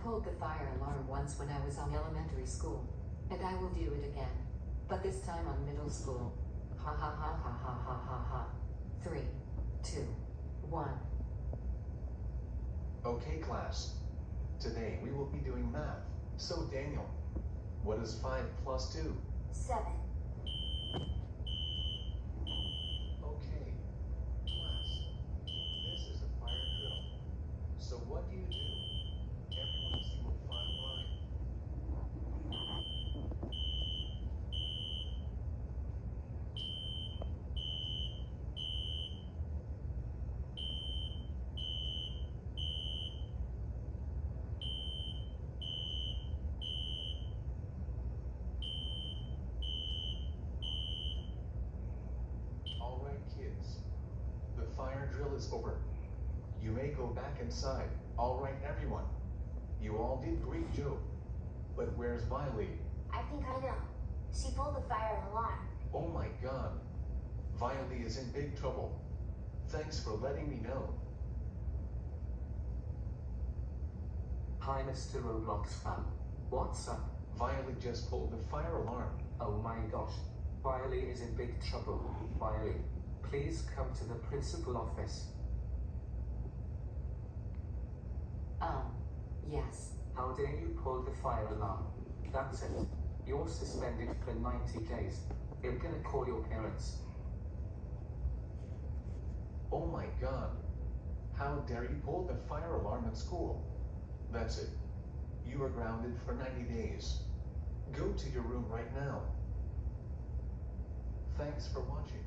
pulled the fire alarm once when I was on elementary school. And I will do it again. But this time on middle school. Ha ha ha ha ha ha ha ha. 3, 2, 1. Okay class. Today we will be doing math. So Daniel, what is 5 plus 2? 7. Okay. Class. This is a fire drill. So what do? Everyone single file line. Alright kids. The fire drill is over. You may go back inside. Alright everyone. You all did great job. But where's Violy? I think I know. She pulled the fire alarm. Oh my god. Violy is in big trouble. Thanks for letting me know. Hi Mr. Roblox fan. What's up? Violy just pulled the fire alarm. Oh my gosh. Violy is in big trouble. Violy, please come to the principal office. Yes. How dare you pull the fire alarm? That's it. You're suspended for 90 days. I'm gonna call your parents. Oh my god. How dare you pull the fire alarm at school? That's it. You are grounded for 90 days. Go to your room right now. Thanks for watching.